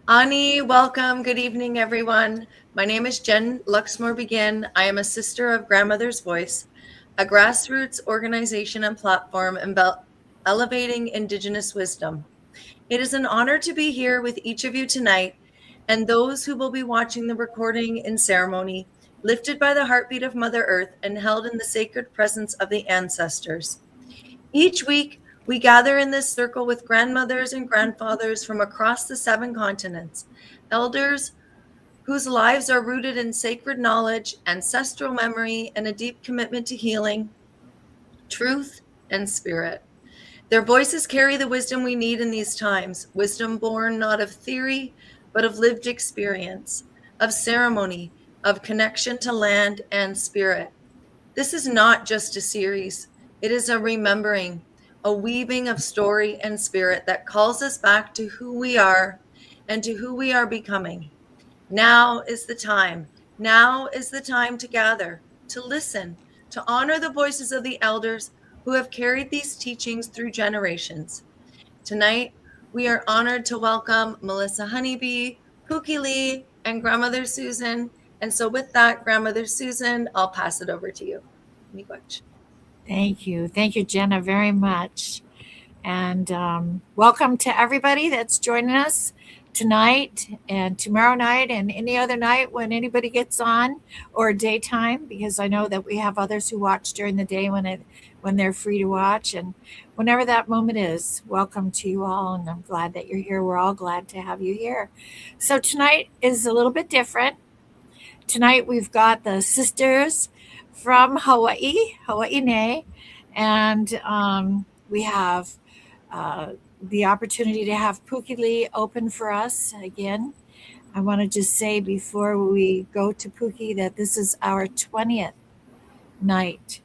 Ani, welcome. Good evening, everyone. My name is Jen Luxmore Begin. I am a sister of Grandmother's Voice, a grassroots organization and platform elevating Indigenous wisdom. It is an honor to be here with each of you tonight and those who will be watching the recording in ceremony, lifted by the heartbeat of Mother Earth and held in the sacred presence of the ancestors. Each week, we gather in this circle with grandmothers and grandfathers from across the 7 continents, elders whose lives are rooted in sacred knowledge, ancestral memory, and a deep commitment to healing, truth, and spirit. Their voices carry the wisdom we need in these times, wisdom born not of theory, but of lived experience, of ceremony, of connection to land and spirit. This is not just a series, it is a remembering, a weaving of story and spirit that calls us back to who we are and to who we are becoming. Now is the time. Now is the time to gather, to listen, to honor the voices of the elders who have carried these teachings through generations. Tonight, we are honored to welcome Melissa Honeybee, Pookie Lee, and Grandmother Susan. And so, with that, Grandmother Susan, I'll pass it over to you. Miigwech. Thank you. Thank you, Jenna, very much. And welcome to everybody that's joining us tonight and tomorrow night and any other night when anybody gets on, or daytime, because I know that we have others who watch during the day when they're free to watch. And whenever that moment is, welcome to you all. And I'm glad that you're here. We're all glad to have you here. So tonight is a little bit different. Tonight we've got the sisters from Hawai'i, and we have uh, the opportunity to have Pukili open for us again. I want to just say before we go to Puki that this is our 20th night.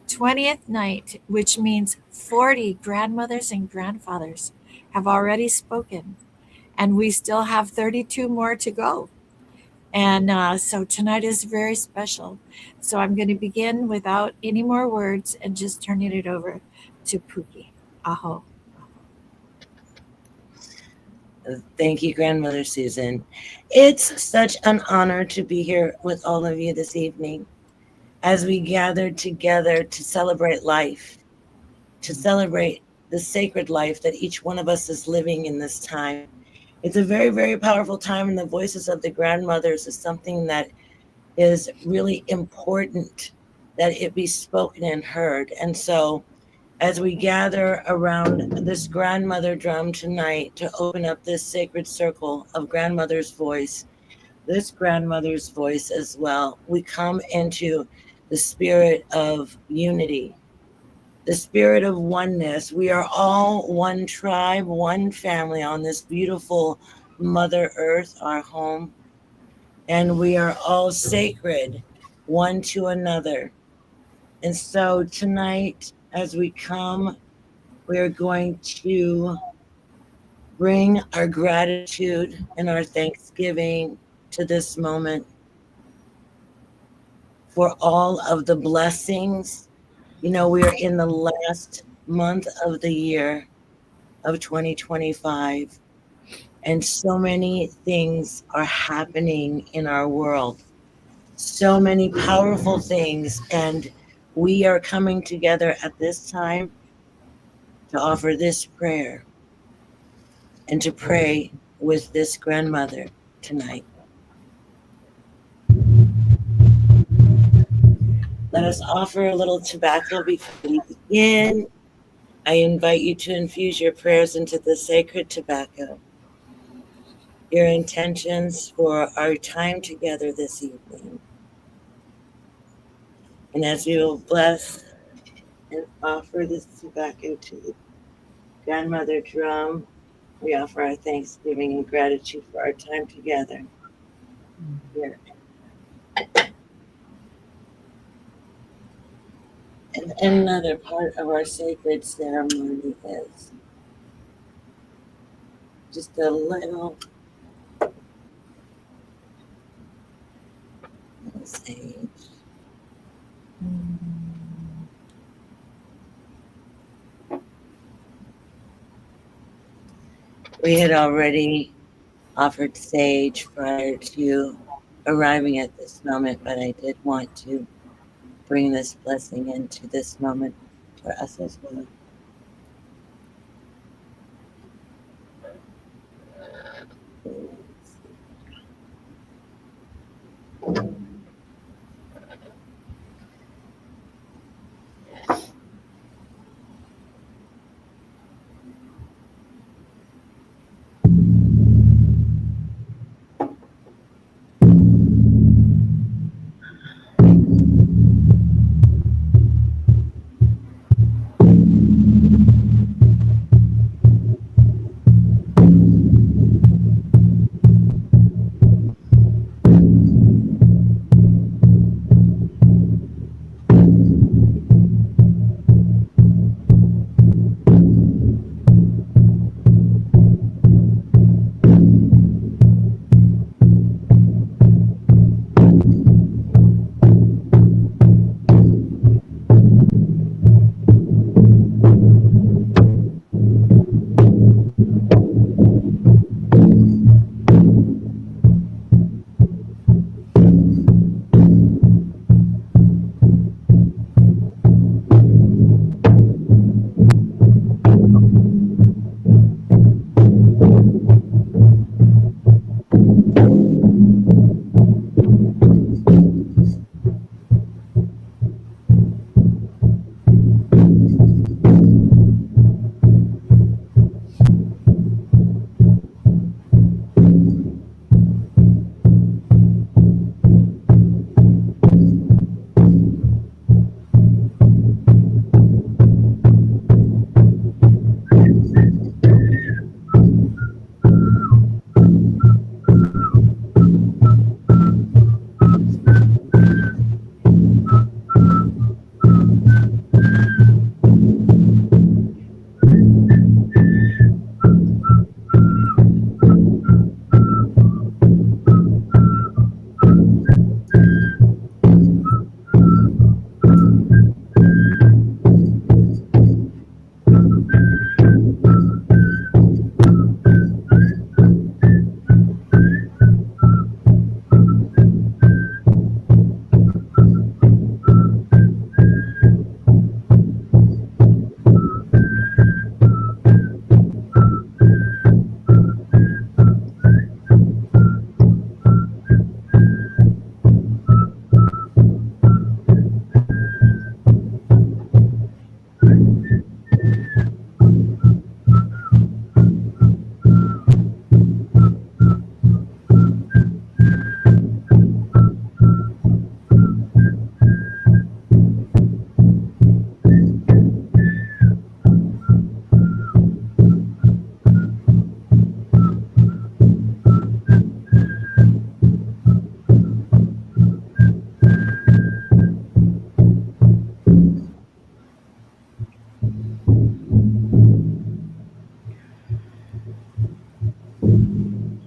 20th night, which means 40 grandmothers and grandfathers have already spoken, and we still have 32 more to go. And so tonight is very special. So I'm going to begin without any more words and just turning it over to Pookie. Aho. Thank you, Grandmother Susan. It's such an honor to be here with all of you this evening as we gather together to celebrate life, to celebrate the sacred life that each one of us is living in this time. It's a very, very powerful time, and the voices of the grandmothers is something that is really important that it be spoken and heard. And so, as we gather around this grandmother drum tonight to open up this sacred circle of grandmother's voice, this grandmother's voice as well, we come into the spirit of unity, the spirit of oneness. We are all one tribe, one family on this beautiful Mother Earth, our home, and we are all sacred one to another. And so tonight, as we come, we are going to bring our gratitude and our thanksgiving to this moment for all of the blessings. You know, we are in the last month of the year of 2025, and so many things are happening in our world. So many powerful things, and we are coming together at this time to offer this prayer and to pray with this grandmother tonight. Let us offer a little tobacco before we begin. I invite you to infuse your prayers into the sacred tobacco, your intentions for our time together this evening. And as we will bless and offer this tobacco to the grandmother drum, we offer our thanksgiving and gratitude for our time together here. And another part of our sacred ceremony is just a little sage. We had already offered sage prior to arriving at this moment, but I did want to bring this blessing into this moment for us as well.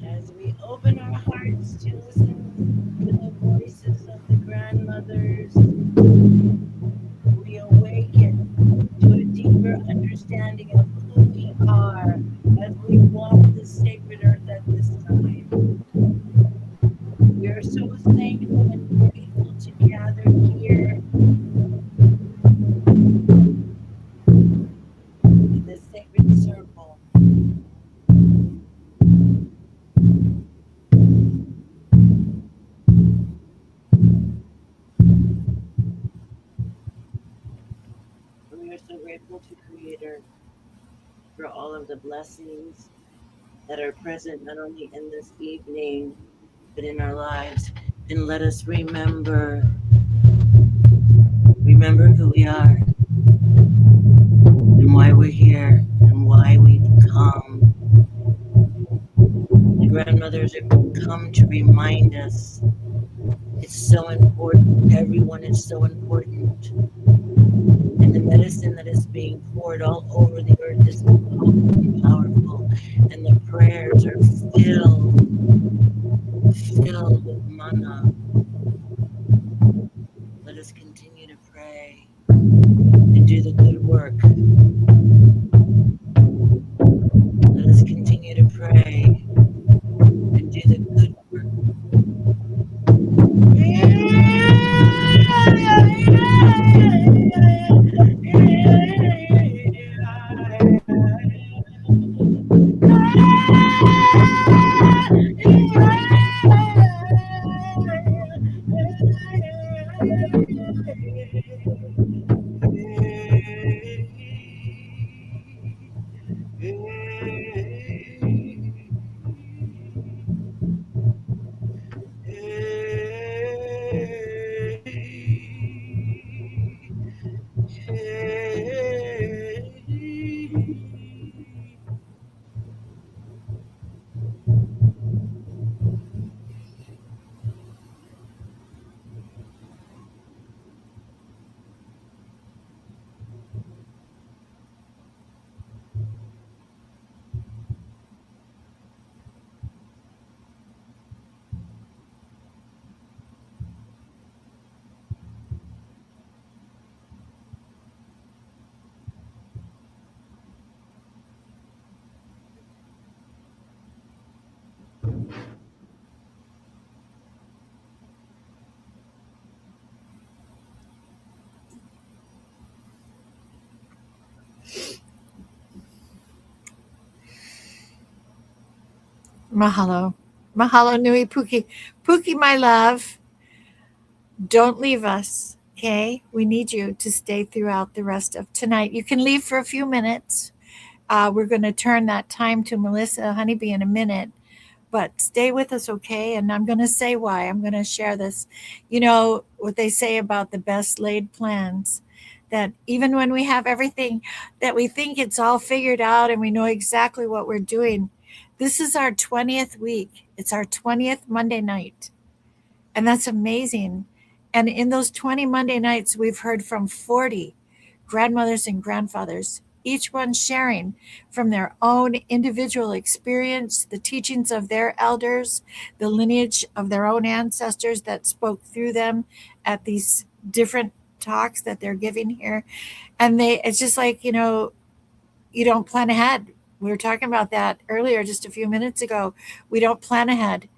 As we open our hearts to listen to the voices of the grandmothers, we awaken to a deeper understanding of who we are as we walk the sacred earth at this time. We are so thankful and grateful to gather here in this sacred circle. We are so grateful to Creator for all of the blessings that are present not only in this evening, but in our lives. And let us remember who we are and why we're here and why we've come. The grandmothers have come to remind us it's so important. Everyone is so important. And the medicine that is being poured all over the earth is so potent and powerful. And the prayers are filled with mana. Let us continue to pray and do the good work. Let us continue to pray Mahalo. Mahalo nui Puki. Puki, my love, don't leave us. Okay. We need you to stay throughout the rest of tonight. You can leave for a few minutes. We're going to turn that time to Melissa Honeybee in a minute, but stay with us, okay? And I'm going to say why. I'm going to share this. You know what they say about the best laid plans, that even when we have everything that we think it's all figured out and we know exactly what we're doing, this is our 20th week. It's our 20th Monday night. And that's amazing. And in those 20 Monday nights, we've heard from 40 grandmothers and grandfathers, each one sharing from their own individual experience, the teachings of their elders, the lineage of their own ancestors that spoke through them at these different talks that they're giving here. And it's just like, you don't plan ahead. We were talking about that earlier, just a few minutes ago. We don't plan ahead.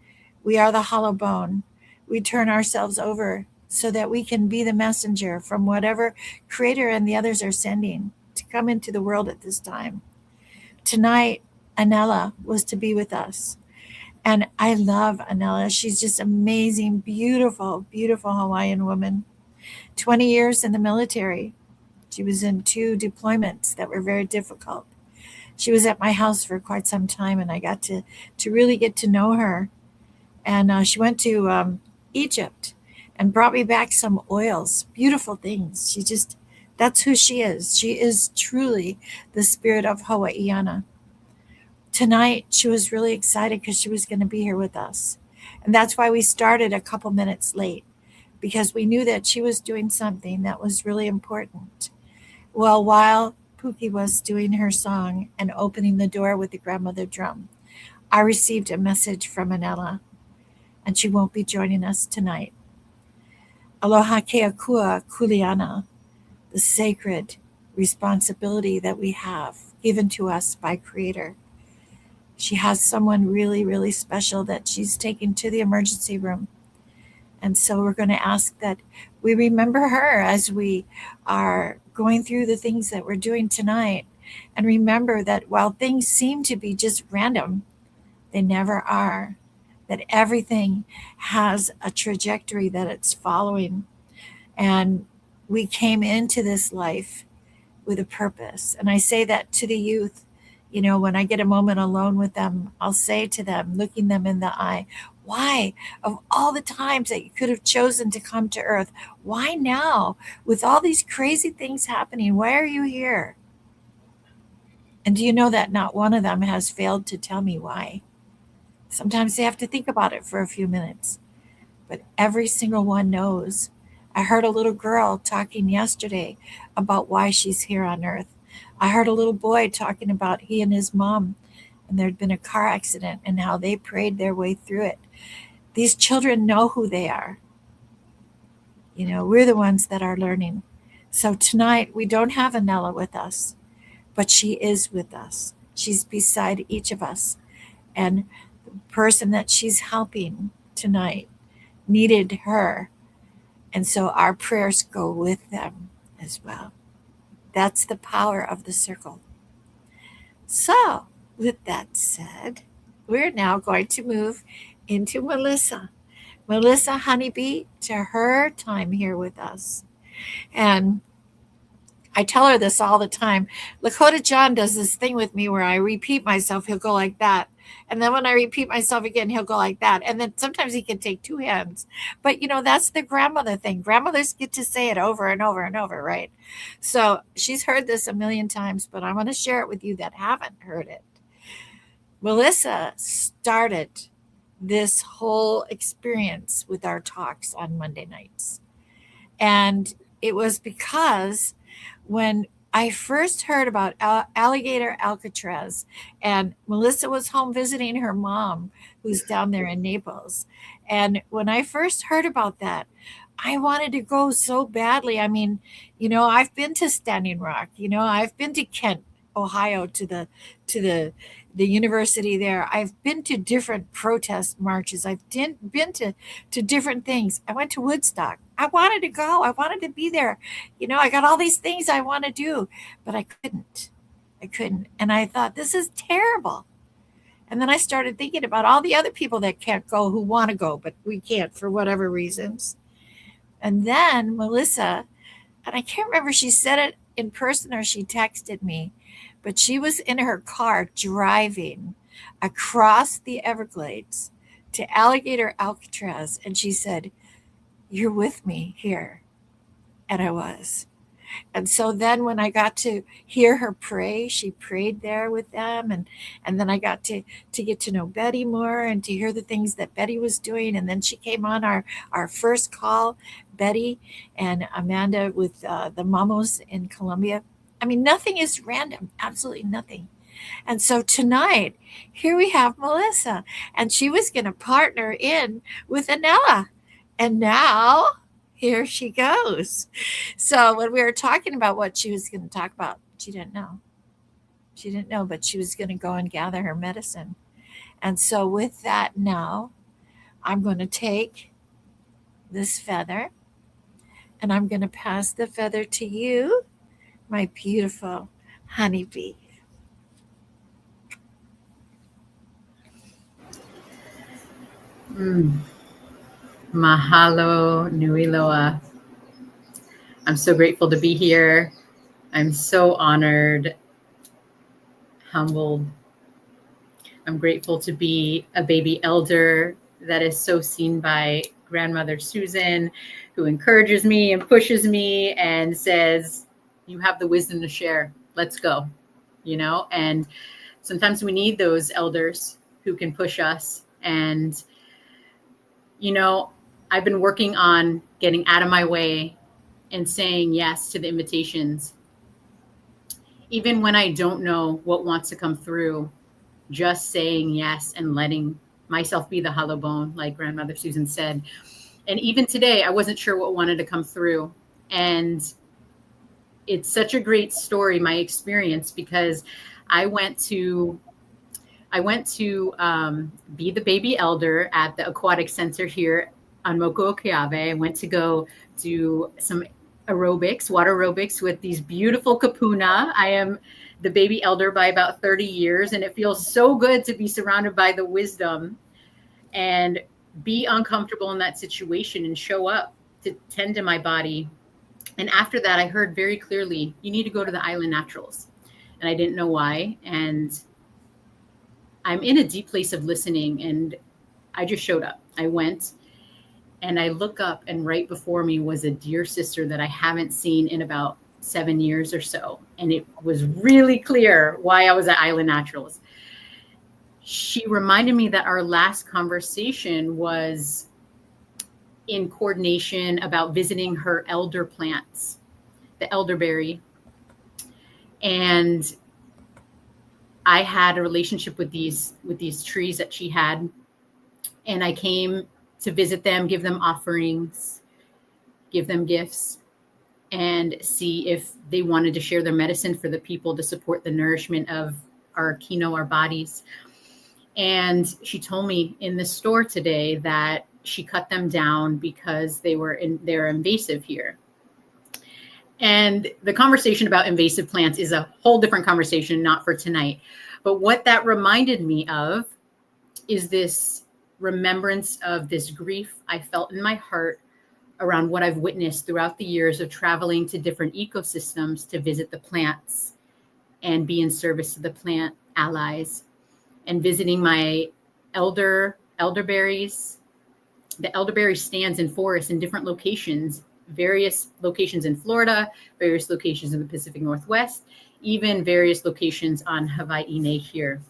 We are the hollow bone. We turn ourselves over so that we can be the messenger from whatever creator and the others are sending to come into the world at this time. Tonight, Anela was to be with us. And I love Anela. She's just amazing, beautiful, beautiful Hawaiian woman. 20 years in the military. She was in 2 deployments that were very difficult. She was at my house for quite some time, and I got to really get to know her. And she went to Egypt and brought me back some oils, beautiful things. That's who she is. She is truly the spirit of Hawaiiana. Tonight, she was really excited because she was going to be here with us. And that's why we started a couple minutes late, because we knew that she was doing something that was really important. Well, while Puki was doing her song and opening the door with the grandmother drum, I received a message from Anela, and she won't be joining us tonight. Aloha keakua kuleana, the sacred responsibility that we have given to us by Creator. She has someone really, really special that she's taking to the emergency room. And so we're going to ask that we remember her as we are going through the things that we're doing tonight. And remember that while things seem to be just random, they never are. That everything has a trajectory that it's following. And we came into this life with a purpose. And I say that to the youth. When I get a moment alone with them, I'll say to them, looking them in the eye, why, of all the times that you could have chosen to come to Earth, why now? With all these crazy things happening, why are you here? And do you know that not one of them has failed to tell me why? Sometimes they have to think about it for a few minutes, but every single one knows. I heard a little girl talking yesterday about why she's here on Earth. I heard a little boy talking about he and his mom, and there'd been a car accident and how they prayed their way through it. These children know who they are. We're the ones that are learning. So tonight we don't have Anela with us, but she is with us. She's beside each of us. And the person that she's helping tonight needed her. And so our prayers go with them as well. That's the power of the circle. So, with that said, we're now going to move into Melissa. Melissa Honeybee, to her time here with us. And I tell her this all the time. Lakota John does this thing with me where I repeat myself. He'll go like that. And then when I repeat myself again, he'll go like that. And then sometimes he can take two hands. But, that's the grandmother thing. Grandmothers get to say it over and over and over, right? So she's heard this a million times, but I want to share it with you that haven't heard it. Melissa started this whole experience with our talks on Monday nights. And it was because when I first heard about alligator Alcatraz, and Melissa was home visiting her mom, who's down there in Naples. And when I first heard about that, I wanted to go so badly. I mean, I've been to Standing Rock, I've been to Kent, Ohio, to the university there. I've been to different protest marches. I've been to different things. I went to Woodstock. I wanted to go. I wanted to be there. I got all these things I want to do, but I couldn't. And I thought, this is terrible. And then I started thinking about all the other people that can't go, who want to go, but we can't for whatever reasons. And then Melissa, and I can't remember if she said it in person or she texted me, but she was in her car driving across the Everglades to Alligator Alcatraz. And she said, "You're with me here." And I was. And so then when I got to hear her pray, she prayed there with them. And then I got to get to know Betty more and to hear the things that Betty was doing. And then she came on our first call, Betty and Amanda with the Mamos in Colombia. I mean, nothing is random, absolutely nothing. And so tonight, here we have Melissa, and she was going to partner in with Anela. And now here she goes. So when we were talking about what she was going to talk about, she didn't know. She didn't know, but she was going to go and gather her medicine. And so with that now, I'm going to take this feather, and I'm going to pass the feather to you, my beautiful honeybee. Mahalo nui loa. I'm so grateful to be here. I'm so honored, humbled. I'm grateful to be a baby elder that is so seen by Grandmother Susan, who encourages me and pushes me and says, "You have the wisdom to share. Let's go." And sometimes we need those elders who can push us. And, I've been working on getting out of my way and saying yes to the invitations. Even when I don't know what wants to come through, just saying yes and letting myself be the hollow bone, like Grandmother Susan said. And even today, I wasn't sure what wanted to come through. And it's such a great story, my experience, because I went to be the baby elder at the aquatic center here on Mokuokeawe. I went to go do some aerobics, water aerobics with these beautiful kapuna. I am the baby elder by about 30 years, and it feels so good to be surrounded by the wisdom and be uncomfortable in that situation and show up to tend to my body. And after that, I heard very clearly, you need to go to the Island Naturals. And I didn't know why. And I'm in a deep place of listening, and I just showed up. I went and I look up, and right before me was a dear sister that I haven't seen in about 7 years or so. And it was really clear why I was at Island Naturals. She reminded me that our last conversation was in coordination about visiting her elder plants, the elderberry. And I had a relationship with these trees that she had. And I came to visit them, give them offerings, give them gifts, and see if they wanted to share their medicine for the people to support the nourishment of our kino, our bodies. And she told me in the store today that she cut them down because they're invasive here. And the conversation about invasive plants is a whole different conversation, not for tonight. But what that reminded me of is this remembrance of this grief I felt in my heart around what I've witnessed throughout the years of traveling to different ecosystems to visit the plants and be in service to the plant allies, and visiting my elderberries, the elderberry stands in forests in different locations, various locations in Florida, various locations in the Pacific Northwest, even various locations on Hawai'i here.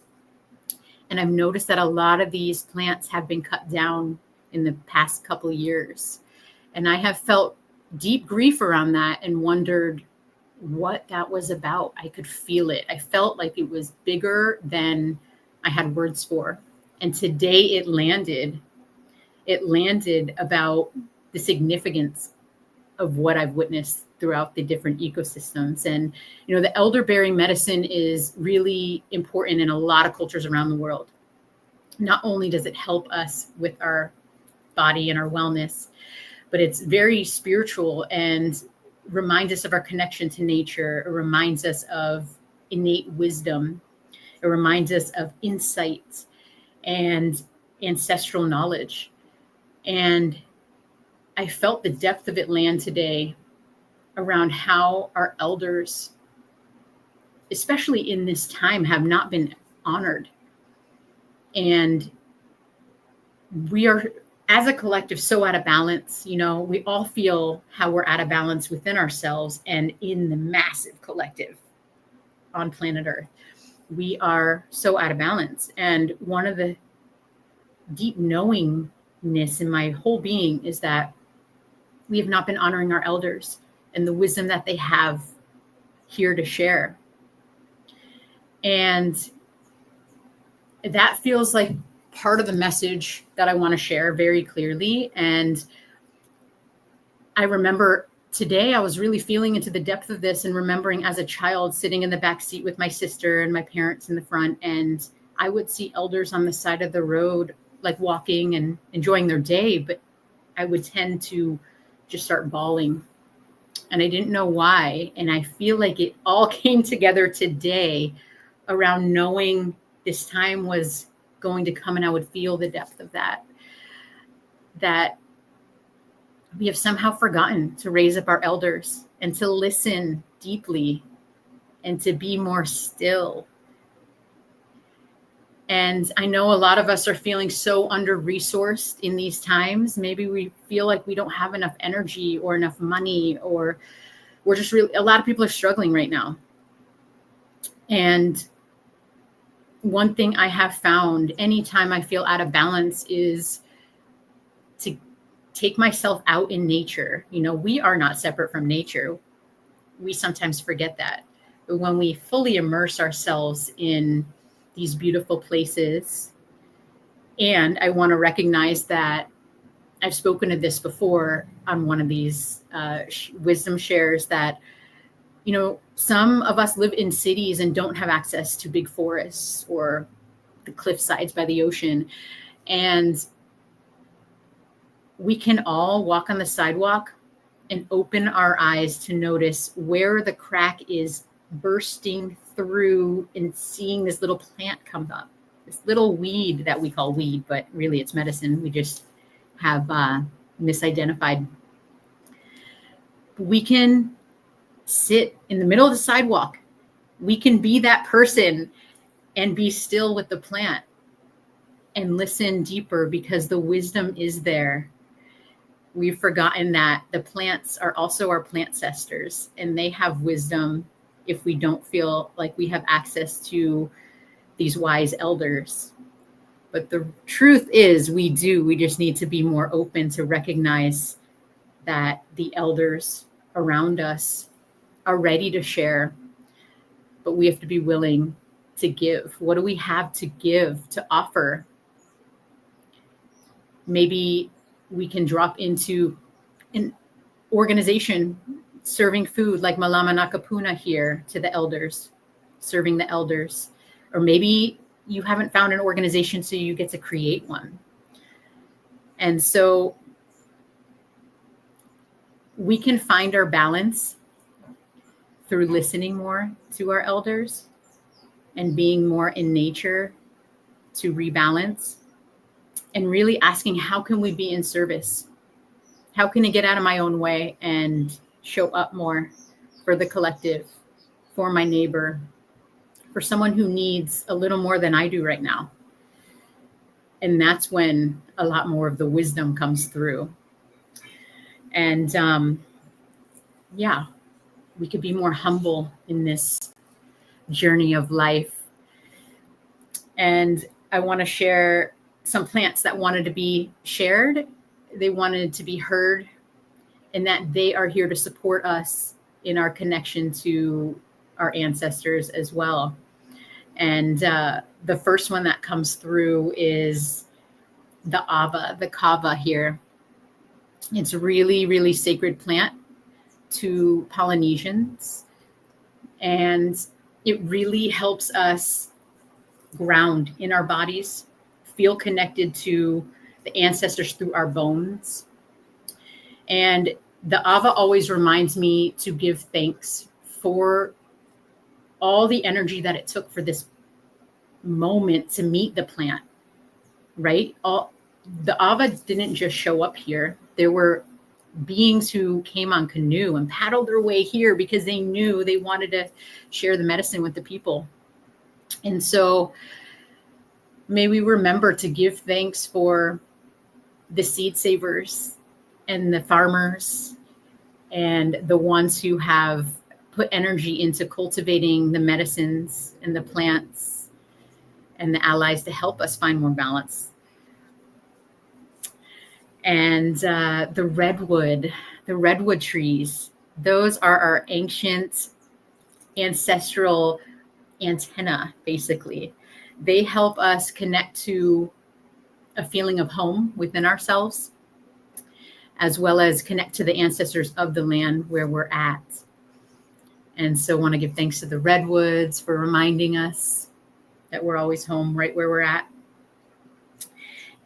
And I've noticed that a lot of these plants have been cut down in the past couple of years. And I have felt deep grief around that and wondered what that was about. I could feel it. I felt like it was bigger than I had words for. And today it landed about the significance of what I've witnessed throughout the different ecosystems. And, you know, the elderberry medicine is really important in a lot of cultures around the world. Not only does it help us with our body and our wellness, but it's very spiritual and reminds us of our connection to nature. It reminds us of innate wisdom. It reminds us of insight and ancestral knowledge. And I felt the depth of it land today around how our elders, especially in this time, have not been honored. And we are, as a collective, so out of balance. You know, we all feel how we're out of balance within ourselves and in the massive collective on planet Earth. We are so out of balance. And one of the deep knowingness in my whole being is that we have not been honoring our elders and the wisdom that they have here to share. And that feels like part of the message that I want to share very clearly. And I remember today I was really feeling into the depth of this and remembering as a child sitting in the back seat with my sister and my parents in the front. And I would see elders on the side of the road, like walking and enjoying their day, but I would tend to just start bawling. And I didn't know why. And I feel like it all came together today around knowing this time was going to come, and I would feel the depth of that we have somehow forgotten to raise up our elders and to listen deeply and to be more still. And I know a lot of us are feeling so under-resourced in these times. Maybe we feel like we don't have enough energy or enough money, or we're just really, a lot of people are struggling right now. And one thing I have found anytime I feel out of balance is to take myself out in nature. You know, we are not separate from nature. We sometimes forget that. But when we fully immerse ourselves in these beautiful places, and I want to recognize that I've spoken of this before on one of these wisdom shares, that, you know, some of us live in cities and don't have access to big forests or the cliff sides by the ocean. And we can all walk on the sidewalk and open our eyes to notice where the crack is bursting through and seeing this little plant come up, this little weed that we call weed, but really it's medicine. We just have misidentified. We can sit in the middle of the sidewalk. We can be that person and be still with the plant and listen deeper, because the wisdom is there. We've forgotten that the plants are also our plant ancestors, and they have wisdom if we don't feel like we have access to these wise elders. But the truth is we do. We just need to be more open to recognize that the elders around us are ready to share, but we have to be willing to give. What do we have to give, to offer? Maybe we can drop into an organization serving food like Malama Nakapuna here to the elders, serving the elders. Or maybe you haven't found an organization, so you get to create one. And so we can find our balance through listening more to our elders and being more in nature to rebalance, and really asking, how can we be in service? how can I get out of my own way and show up more for the collective, for my neighbor, for someone who needs a little more than I do right now? And that's when a lot more of the wisdom comes through. And yeah, we could be more humble in this journey of life. And I want to share some plants that wanted to be shared. They wanted to be heard, and that they are here to support us in our connection to our ancestors as well. And the first one that comes through is the ava, the kava here. It's a really, really sacred plant to Polynesians. And it really helps us ground in our bodies, feel connected to the ancestors through our bones. And the ava always reminds me to give thanks for all the energy that it took for this moment to meet the plant, right? The ava didn't just show up here. There were beings who came on canoe and paddled their way here because they knew they wanted to share the medicine with the people. And so may we remember to give thanks for the seed savers and the farmers and the ones who have put energy into cultivating the medicines and the plants and the allies to help us find more balance. And the redwood trees, those are our ancient ancestral antenna, basically. They help us connect to a feeling of home within ourselves, as well as connect to the ancestors of the land where we're at. And so I want to give thanks to the redwoods for reminding us that we're always home right where we're at.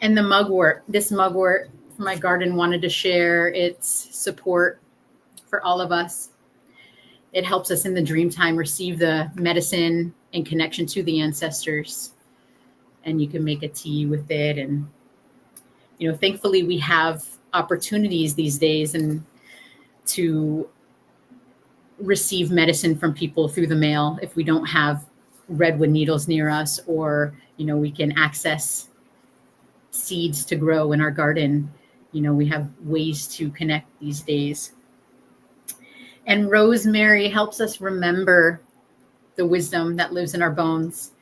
And the mugwort, this mugwort from my garden wanted to share its support for all of us. It helps us in the dream time receive the medicine and connection to the ancestors. And you can make a tea with it. And, you know, thankfully we have opportunities these days and to receive medicine from people through the mail if we don't have redwood needles near us, or, you know, we can access seeds to grow in our garden. You know, we have ways to connect these days. And rosemary helps us remember the wisdom that lives in our bones.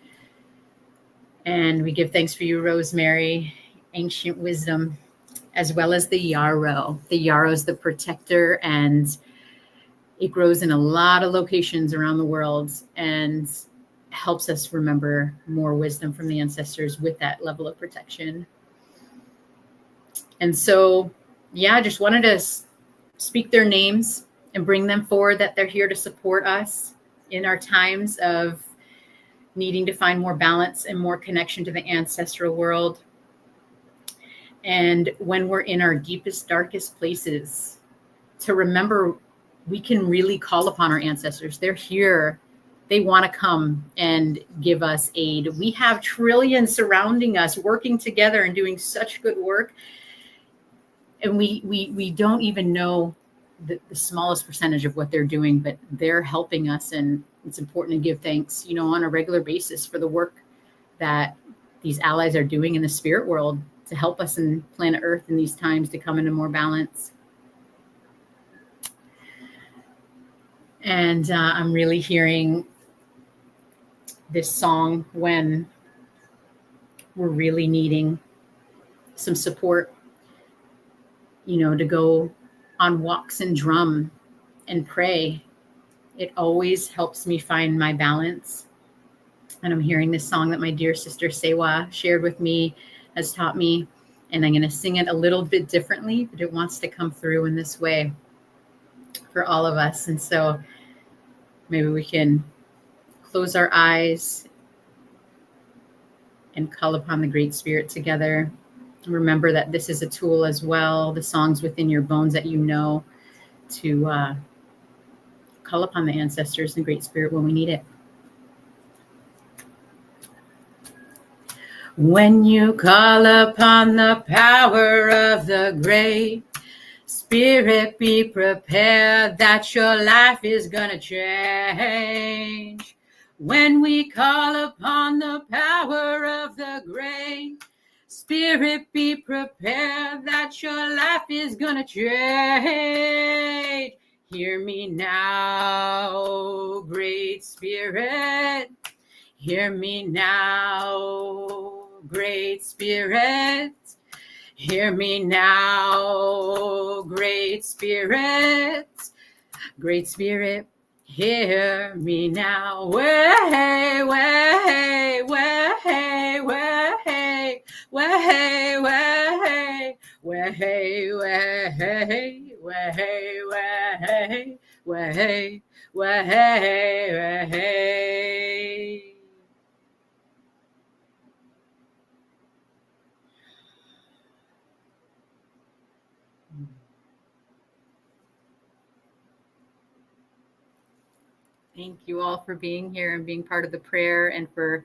And we give thanks for you, rosemary, ancient wisdom, as well as the yarrow. The yarrow is the protector, and it grows in a lot of locations around the world and helps us remember more wisdom from the ancestors with that level of protection. And so, yeah, I just wanted to speak their names and bring them forward, that they're here to support us in our times of needing to find more balance and more connection to the ancestral world. And when we're in our deepest, darkest places, to remember we can really call upon our ancestors. They're here. They want to come and give us aid. We have trillions surrounding us, working together and doing such good work. And we don't even know the smallest percentage of what they're doing, but they're helping us. And it's important to give thanks, you know, on a regular basis for the work that these allies are doing in the spirit world to help us in planet Earth in these times to come into more balance. And I'm really hearing this song when we're really needing some support, you know, to go on walks and drum and pray. It always helps me find my balance. And I'm hearing this song that my dear sister Sewa shared with me, has taught me, and I'm going to sing it a little bit differently, but it wants to come through in this way for all of us. And so maybe we can close our eyes and call upon the Great Spirit together. Remember that this is a tool as well, the songs within your bones that you know, to call upon the ancestors and Great Spirit when we need it. When you call upon the power of the Great Spirit, Spirit, be prepared that your life is gonna change. When we call upon the power of the great, Spirit, be prepared that your life is gonna change. Hear me now, great Spirit. Hear me now, great Spirit. Hear me now, great Spirit. Great Spirit, hear me now. Way, way, way, way, way, way, way, way, way, way. Thank you all for being here and being part of the prayer and for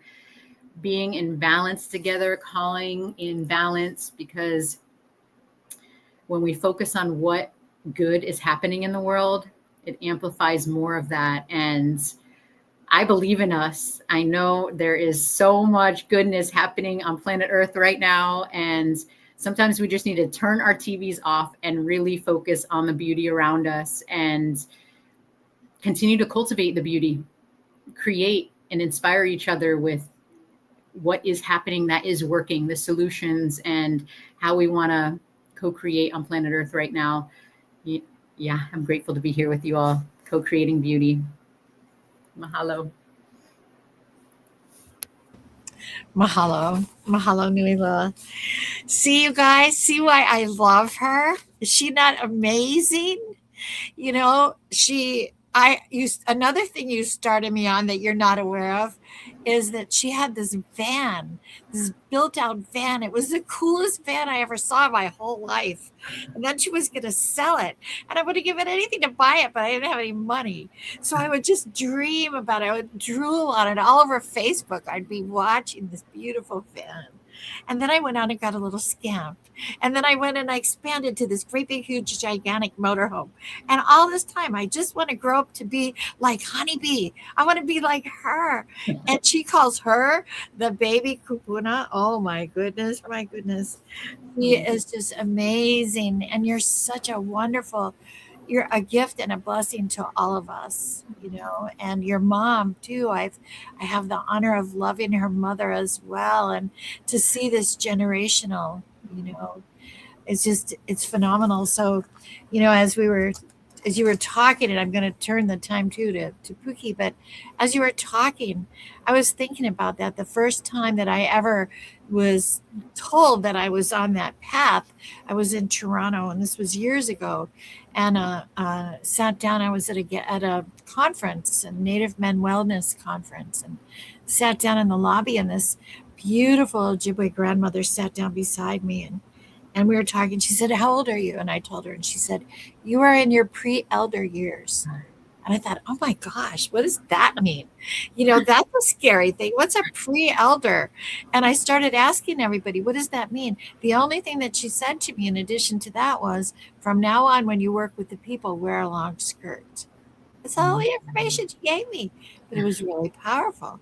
being in balance together, calling in balance, because when we focus on what good is happening in the world, it amplifies more of that. And I believe in us. I know there is so much goodness happening on planet Earth right now. And sometimes we just need to turn our TVs off and really focus on the beauty around us and continue to cultivate the beauty, create and inspire each other with what is happening that is working, the solutions, and how we want to co-create on planet Earth right now. Yeah, I'm grateful to be here with you all, co-creating beauty. Mahalo. Mahalo. Mahalo nui loa. See, you guys, see why I love her? Is she not amazing? You know, another thing you started me on that you're not aware of is that she had this van, this built out van. It was the coolest van I ever saw in my whole life. And then she was going to sell it. And I would have given anything to buy it, but I didn't have any money. So I would just dream about it. I would drool on it all over Facebook. I'd be watching this beautiful van. And then I went out and got a little scamp. And then I went and I expanded to this great big, huge, gigantic motorhome. And all this time, I just want to grow up to be like Honeybee. I want to be like her. And she calls her the baby kupuna. Oh, my goodness. My goodness. She is just amazing. And you're such a wonderful, you're a gift and a blessing to all of us, you know, and your mom too. I have the honor of loving her mother as well. And to see this generational, you know, it's phenomenal. So, you know, as you were talking, and I'm going to turn the time to Pookie, but as you were talking, I was thinking about that. The first time that I ever was told that I was on that path, I was in Toronto, and this was years ago, and sat down. I was at a conference, a Native Men Wellness conference, and sat down in the lobby, and this beautiful Ojibwe grandmother sat down beside me, and we were talking. She said, "How old are you?" And I told her, and she said, "You are in your pre-elder years." And I thought, oh my gosh, what does that mean? You know, that's a scary thing. What's a pre-elder? And I started asking everybody, what does that mean? The only thing that she said to me in addition to that was, from now on, when you work with the people, wear a long skirt. That's all the information she gave me, but it was really powerful.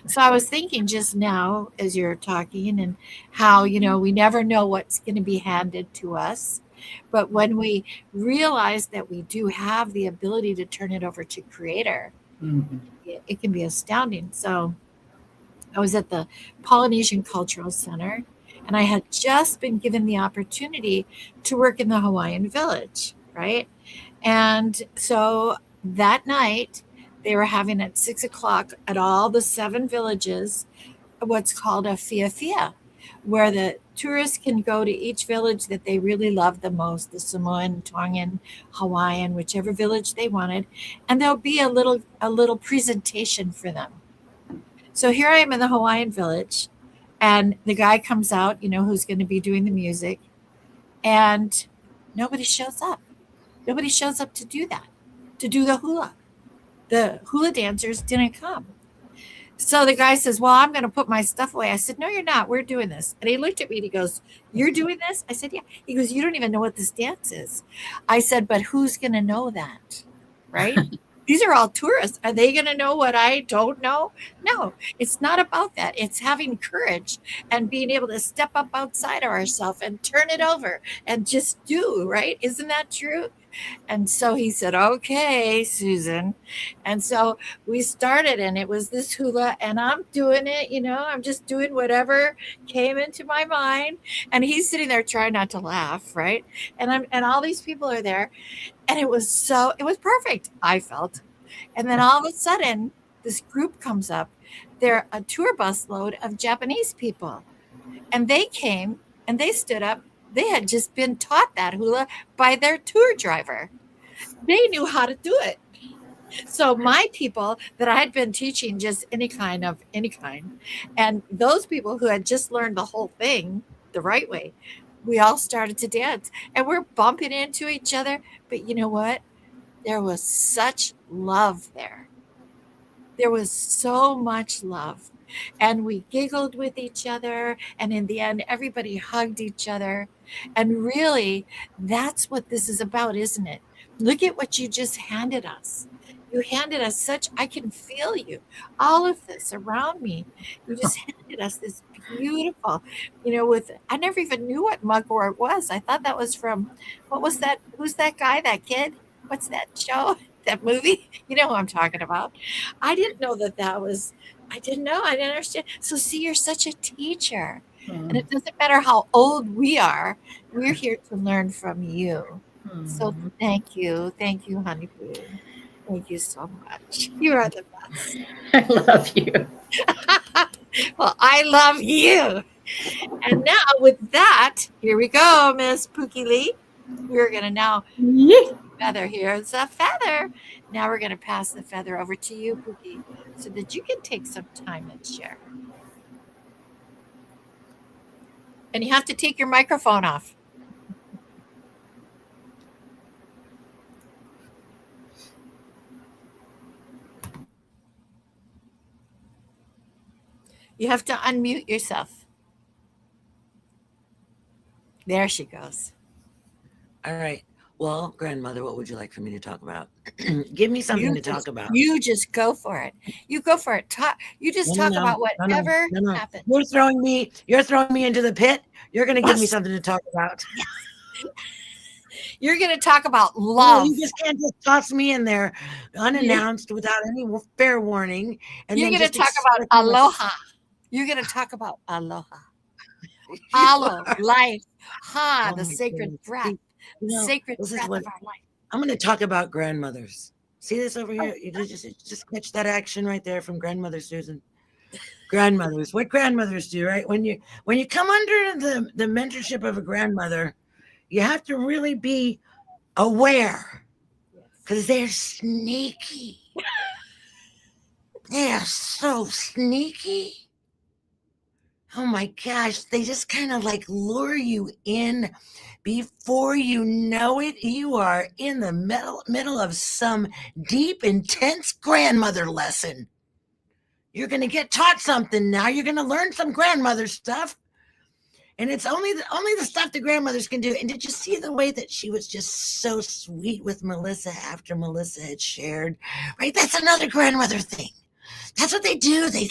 So I was thinking just now as you're talking, and how, you know, we never know what's going to be handed to us. But when we realize that we do have the ability to turn it over to Creator, it can be astounding. So I was at the Polynesian Cultural Center, and I had just been given the opportunity to work in the Hawaiian village, right? And so that night, they were having at 6:00 at all the 7 villages what's called a fia, where the tourists can go to each village that they really love the most, the Samoan, Tongan, Hawaiian, whichever village they wanted, and there'll be a little presentation for them. So here I am in the Hawaiian village, and the guy comes out, you know, who's going to be doing the music, and nobody shows up. Nobody shows up to do that, to do the hula. The hula dancers didn't come. So the guy says, well, I'm going to put my stuff away. I said, no, you're not. We're doing this. And he looked at me and he goes, you're doing this? I said, yeah. He goes, you don't even know what this dance is. I said, but who's going to know that? Right? These are all tourists. Are they going to know what I don't know? No, it's not about that. It's having courage and being able to step up outside of ourselves and turn it over and just do, right? Isn't that true? And so he said, okay, Susan. And so we started, and it was this hula, and I'm doing it, I'm just doing whatever came into my mind. And he's sitting there trying not to laugh, right? And all these people are there. And it was perfect, I felt. And then all of a sudden, this group comes up. They're a tour bus load of Japanese people. And they came and they stood up. They had just been taught that hula by their tour driver. They knew how to do it. So my people that I had been teaching just any kind, and those people who had just learned the whole thing the right way, we all started to dance, and we're bumping into each other. But you know what? There was such love there. There was so much love. And we giggled with each other. And in the end, everybody hugged each other. And really, that's what this is about, isn't it? Look at what you just handed us. You handed us I can feel you, all of this around me. You just handed us this beautiful, I never even knew what mugwort was. I thought that was from, what was that? Who's that guy, that kid? What's that show, that movie? You know who I'm talking about. I didn't know that was, I didn't know. I didn't understand. So see, you're such a teacher. And it doesn't matter how old we are. We're here to learn from you. So thank you. Thank you, Honeybee. Thank you so much. You are the best. I love you. Well, I love you. And now with that, here we go, Miss Pookie Lee. We're going to now feather. Here's a feather. Now we're going to pass the feather over to you, Pookie, so that you can take some time and share. And you have to take your microphone off. You have to unmute yourself. There she goes. All right. Well, grandmother, what would you like for me to talk about? Give me something to talk about. You just go for it. You go for it. Talk about whatever happened. You're throwing me into the pit. You're going to give me something to talk about. You're going to talk about love. You just can't just toss me in there unannounced without any fair warning. And you're going to talk about aloha. You're going to talk about aloha. Alo, life. Ha, the sacred breath. Sacred breath of our life. I'm going to talk about grandmothers. See this over here? You just catch that action right there from Grandmother Susan. Grandmothers. What grandmothers do, right? When you come under the mentorship of a grandmother, you have to really be aware, because they're sneaky. They are so sneaky. Oh my gosh, they just kind of like lure you in. Before you know it, you are in the middle of some deep, intense grandmother lesson. You're going to get taught something now. You're going to learn some grandmother stuff. And it's only the stuff the grandmothers can do. And did you see the way that she was just so sweet with Melissa after Melissa had shared? Right? That's another grandmother thing. That's what they do. They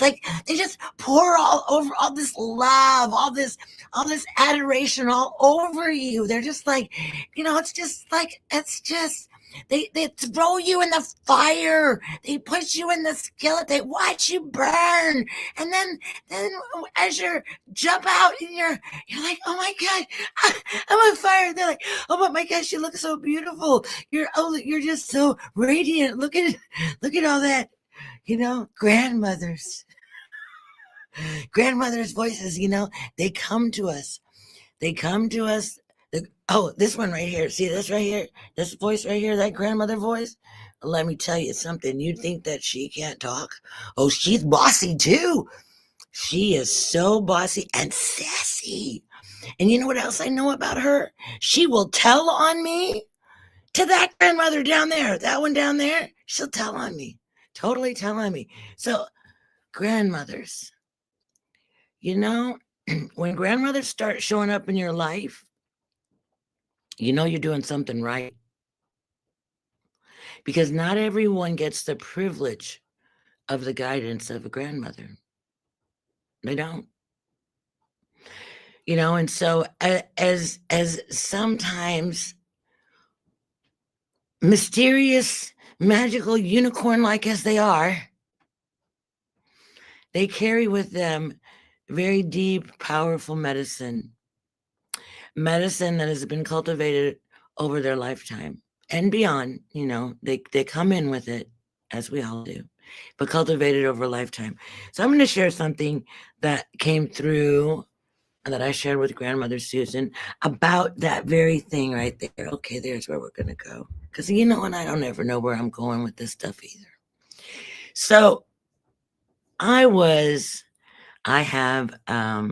just pour all this love, all this adoration all over you. They're just like, they throw you in the fire. They put you in the skillet. They watch you burn. And then as you jump out and you're like, oh my God, I'm on fire. They're like, oh my gosh, you look so beautiful. You're just so radiant. Look at all that. Grandmothers voices, they come to us. This one right here. See this right here? This voice right here, that grandmother voice? Let me tell you something. You'd think that she can't talk. Oh, she's bossy too. She is so bossy and sassy. And you know what else I know about her? She will tell on me to that grandmother down there. That one down there, she'll tell on me. Totally tell on me. So grandmothers. You know, when grandmothers start showing up in your life, you know you're doing something right. Because not everyone gets the privilege of the guidance of a grandmother. They don't. You know, and so as sometimes mysterious, magical, unicorn-like as they are, they carry with them very deep, powerful medicine that has been cultivated over their lifetime and beyond. You know, they come in with it, as we all do, but cultivated over a lifetime. So I'm going to share something that came through that I shared with Grandmother Susan about that very thing right there. Okay, there's where we're going to go. Because, you know, and I don't ever know where I'm going with this stuff either. So I have a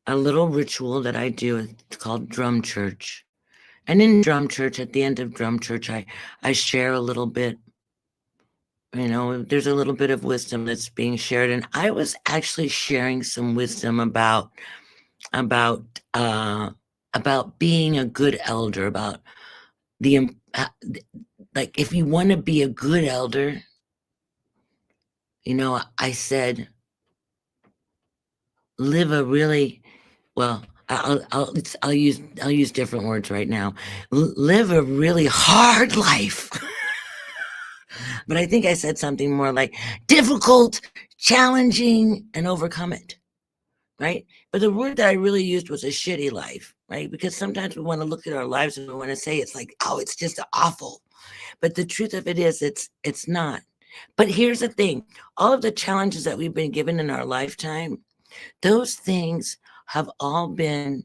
little ritual that I do. It's called drum church. And in drum church, at the end of drum church, I share a little bit. You know, there's a little bit of wisdom that's being shared. And I was actually sharing some wisdom about being a good elder, about like, if you want to be a good elder, you know, I said, live a really, well, I'll use different words right now. Live a really hard life. But I think I said something more like difficult, challenging, and overcome it. Right? But the word that I really used was a shitty life, right? Because sometimes we want to look at our lives and we want to say it's like, oh, it's just awful. But the truth of it is, it's not. But here's the thing. All of the challenges that we've been given in our lifetime, those things have all been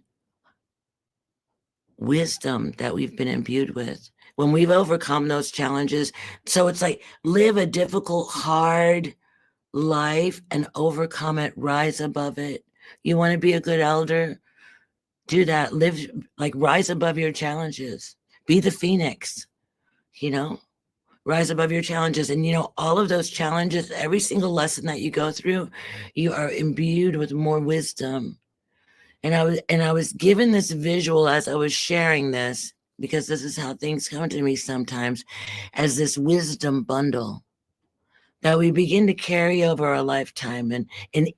wisdom that we've been imbued with. When we've overcome those challenges, so it's like live a difficult, hard life and overcome it, rise above it. You want to be a good elder? Do that. Live, like, rise above your challenges. Be the phoenix, you know, rise above your challenges. And, you know, all of those challenges, every single lesson that you go through, you are imbued with more wisdom. And I was given this visual as I was sharing this, because this is how things come to me sometimes, as this wisdom bundle that we begin to carry over our lifetime. And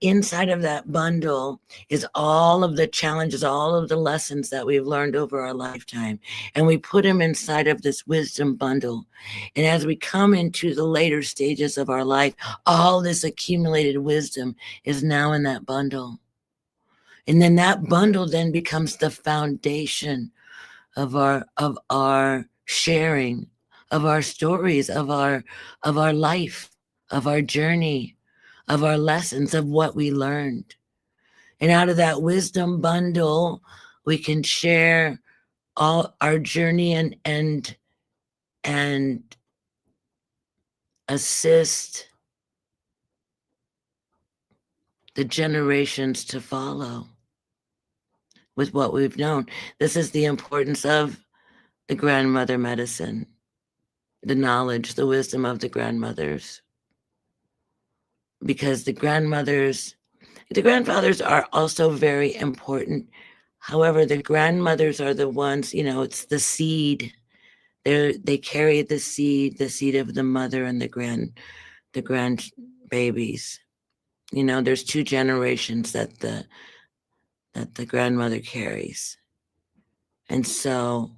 inside of that bundle is all of the challenges, all of the lessons that we've learned over our lifetime. And we put them inside of this wisdom bundle. And as we come into the later stages of our life, all this accumulated wisdom is now in that bundle. And then that bundle then becomes the foundation of our sharing, of our stories, of our life, of our journey, of our lessons, of what we learned. And out of that wisdom bundle, we can share all our journey and assist the generations to follow with what we've known. This is the importance of the grandmother medicine, the knowledge, the wisdom of the grandmothers. Because the grandfathers are also very important. However, the grandmothers are the ones, you know, it's the seed. They carry the seed of the mother and the grandbabies. You know, there's 2 generations that the grandmother carries. And so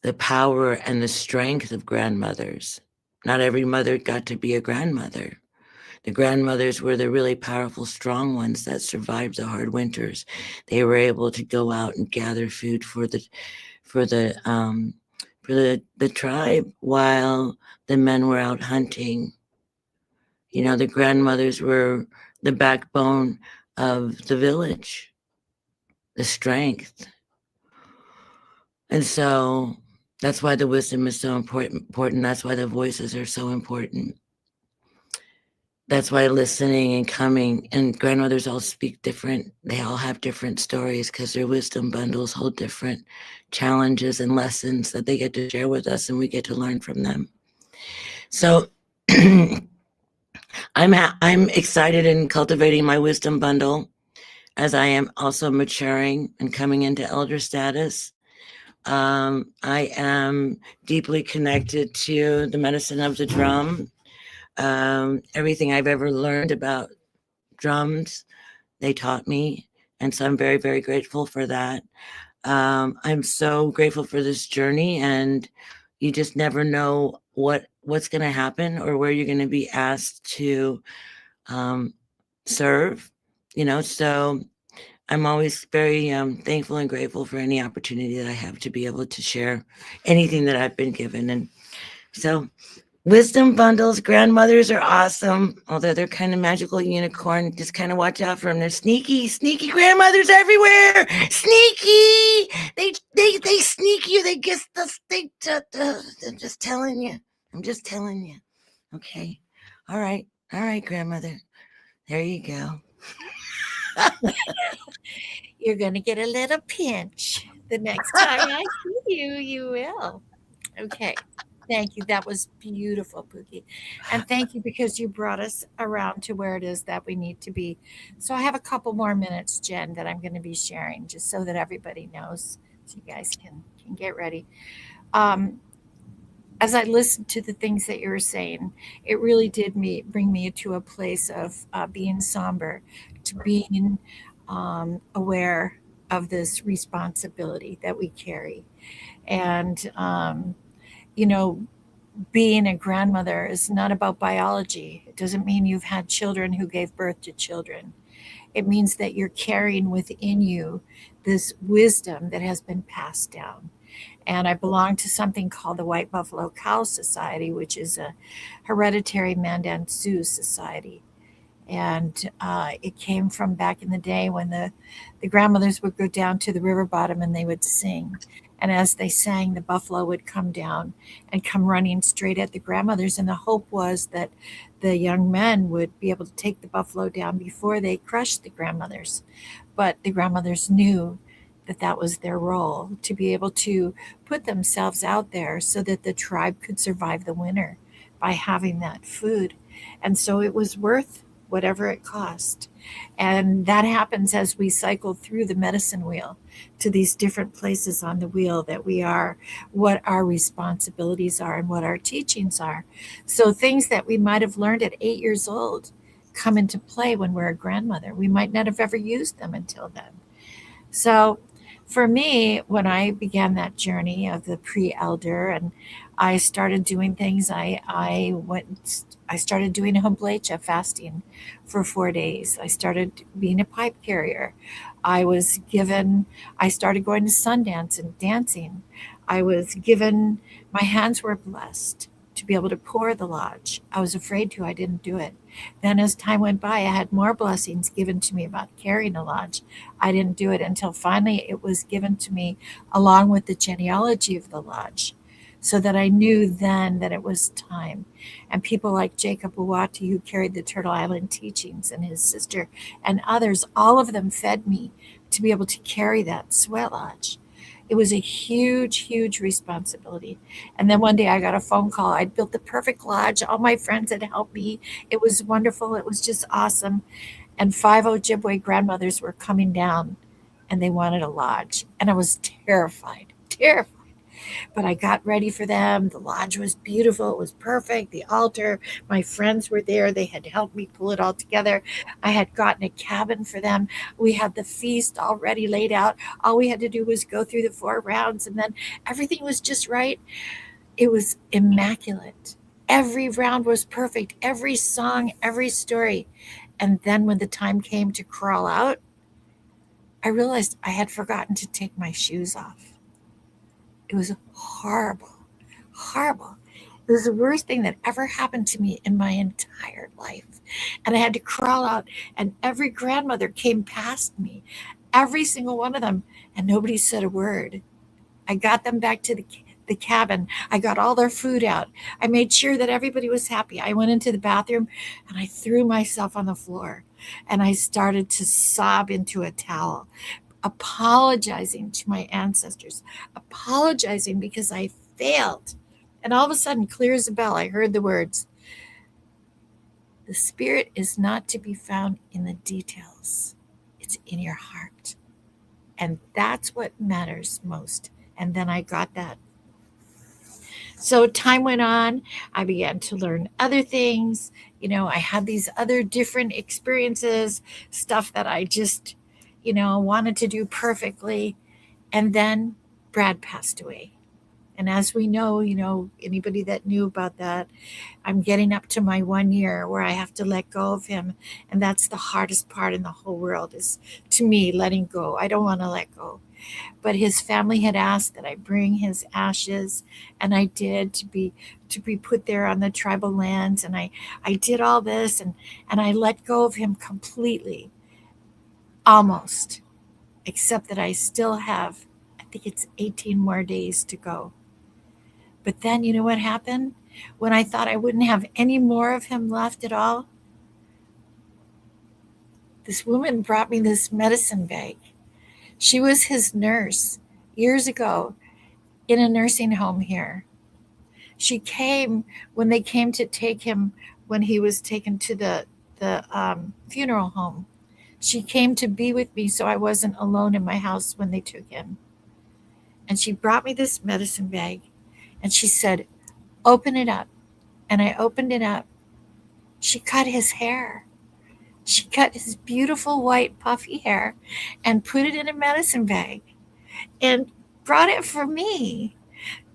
the power and the strength of grandmothers, not every mother got to be a grandmother. The grandmothers were the really powerful, strong ones that survived the hard winters. They were able to go out and gather food for the tribe while the men were out hunting. You know, the grandmothers were the backbone of the village, the strength. And so that's why the wisdom is so important. That's why the voices are so important. That's why listening and coming, and grandmothers all speak different. They all have different stories because their wisdom bundles hold different challenges and lessons that they get to share with us, and we get to learn from them. So I'm excited in cultivating my wisdom bundle as I am also maturing and coming into elder status. I am deeply connected to the medicine of the drum. Everything I've ever learned about drums, they taught me. And so I'm very, very grateful for that. I'm so grateful for this journey, and you just never know what's going to happen or where you're going to be asked to serve, so I'm always very thankful and grateful for any opportunity that I have to be able to share anything that I've been given. And so wisdom bundles, grandmothers are awesome, although they're kind of magical unicorn. Just kind of watch out for them. They're sneaky grandmothers everywhere. Sneaky. They sneak you. They get I'm just telling you. Okay. All right, grandmother. There you go. You're going to get a little pinch the next time I see you. You will. Okay. Thank you. That was beautiful, Pookie. And thank you because you brought us around to where it is that we need to be. So I have a couple more minutes, Jen, that I'm going to be sharing just so that everybody knows, so you guys can get ready. As I listened to the things that you were saying, it really did bring me to a place of being somber, to being aware of this responsibility that we carry. And, being a grandmother is not about biology. It doesn't mean you've had children who gave birth to children. It means that you're carrying within you this wisdom that has been passed down. And I belong to something called the White Buffalo Cow Society, which is a hereditary Mandan Sioux society. And it came from back in the day when the grandmothers would go down to the river bottom and they would sing. And as they sang, the buffalo would come down and come running straight at the grandmothers. And the hope was that the young men would be able to take the buffalo down before they crushed the grandmothers. But the grandmothers knew that that was their role, to be able to put themselves out there so that the tribe could survive the winter by having that food. And so it was worth whatever it cost. And that happens as we cycle through the medicine wheel to these different places on the wheel that we are, what our responsibilities are and what our teachings are. So things that we might have learned at 8 years old come into play when we're a grandmother. We might not have ever used them until then. So for me, when I began that journey of the pre-elder and I started doing things, I started doing Humblecha fasting for 4 days. I started being a pipe carrier. I started going to Sundance and dancing. My hands were blessed to be able to pour the lodge. I was afraid to, I didn't do it. Then as time went by, I had more blessings given to me about carrying a lodge. I didn't do it until finally it was given to me along with the genealogy of the lodge, so that I knew then that it was time. And people like Jacob Uwati, who carried the Turtle Island teachings, and his sister and others, all of them fed me to be able to carry that sweat lodge. It was a huge, huge responsibility. And then one day I got a phone call. I'd built the perfect lodge. All my friends had helped me. It was wonderful. It was just awesome. And 5 Ojibwe grandmothers were coming down and they wanted a lodge. And I was terrified. But I got ready for them. The lodge was beautiful. It was perfect. The altar, my friends were there. They had helped me pull it all together. I had gotten a cabin for them. We had the feast already laid out. All we had to do was go through the 4 rounds, and then everything was just right. It was immaculate. Every round was perfect. Every song, every story. And then when the time came to crawl out, I realized I had forgotten to take my shoes off. It was horrible. It was the worst thing that ever happened to me in my entire life. And I had to crawl out, and every grandmother came past me, every single one of them, and nobody said a word. I got them back to the cabin. I got all their food out. I made sure that everybody was happy. I went into the bathroom and I threw myself on the floor and I started to sob into a towel, apologizing to my ancestors, apologizing because I failed. And all of a sudden, clear as a bell, I heard the words, The spirit is not to be found in the details. It's in your heart. And that's what matters most. And then I got that. So time went on. I began to learn other things. I had these other different experiences, stuff that I just, wanted to do perfectly. And then Brad passed away. And as we know, anybody that knew about that, I'm getting up to my 1 year where I have to let go of him. And that's the hardest part in the whole world is, to me, letting go. I don't want to let go. But his family had asked that I bring his ashes, and I did, to be put there on the tribal lands. And I did all this, and I let go of him completely, almost, except that I still have, I think it's 18 more days to go. But then you know what happened? When I thought I wouldn't have any more of him left at all, this woman brought me this medicine bag. She was his nurse years ago in a nursing home here. She came when they came to take him, when he was taken to the funeral home. She came to be with me so I wasn't alone in my house when they took him. And she brought me this medicine bag. And she said, open it up. And I opened it up. She cut his hair. She cut his beautiful white puffy hair and put it in a medicine bag and brought it for me.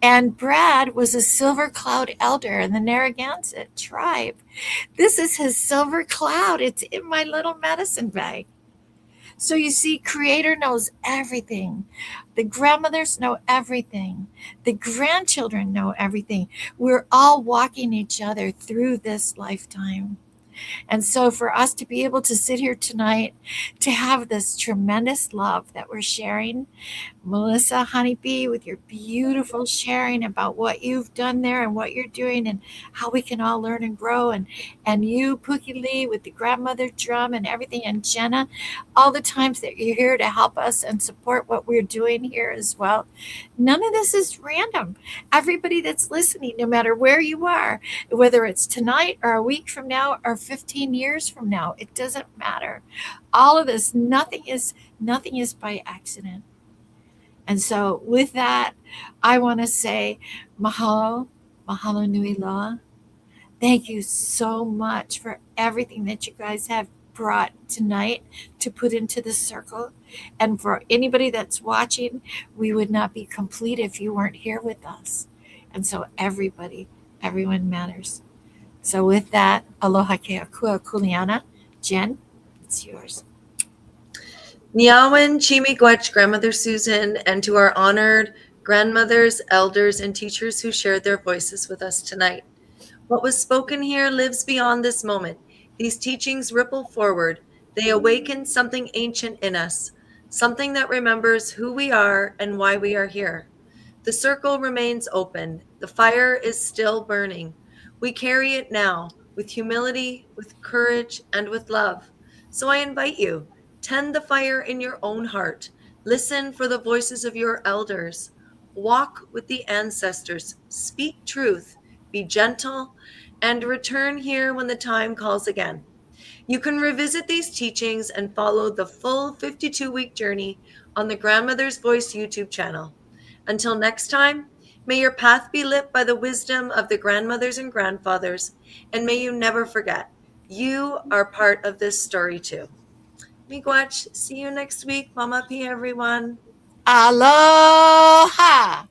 And Brad was a silver cloud elder in the Narragansett tribe. This is his silver cloud. It's in my little medicine bag. So you see, Creator knows everything. The grandmothers know everything. The grandchildren know everything. We're all walking each other through this lifetime. And so for us to be able to sit here tonight, to have this tremendous love that we're sharing, Melissa, Honeybee, with your beautiful sharing about what you've done there and what you're doing and how we can all learn and grow, and you, Pookie Lee, with the grandmother drum and everything, and Jenna, all the times that you're here to help us and support what we're doing here as well. None of this is random. Everybody that's listening, no matter where you are, whether it's tonight or a week from now or 15 years from now, it doesn't matter. All of this, nothing is by accident. And so with that, I want to say mahalo, mahalo nui loa. Thank you so much for everything that you guys have brought tonight to put into the circle. And for anybody that's watching, we would not be complete if you weren't here with us. And so everyone matters. So with that, aloha ke akua kuleana. Jen, it's yours. Niawan Chimigwech, Grandmother Susan, and to our honored grandmothers, elders, and teachers who shared their voices with us tonight. What was spoken here lives beyond this moment. These teachings ripple forward. They awaken something ancient in us, something that remembers who we are and why we are here. The circle remains open. The fire is still burning. We carry it now with humility, with courage, and with love. So I invite you, tend the fire in your own heart. Listen for the voices of your elders. Walk with the ancestors. Speak truth. Be gentle, and return here when the time calls again. You can revisit these teachings and follow the full 52-week journey on the Grandmother's Voice YouTube channel. Until next time, may your path be lit by the wisdom of the grandmothers and grandfathers, and may you never forget, you are part of this story too. Miigwech, see you next week. Mama P, everyone. Aloha!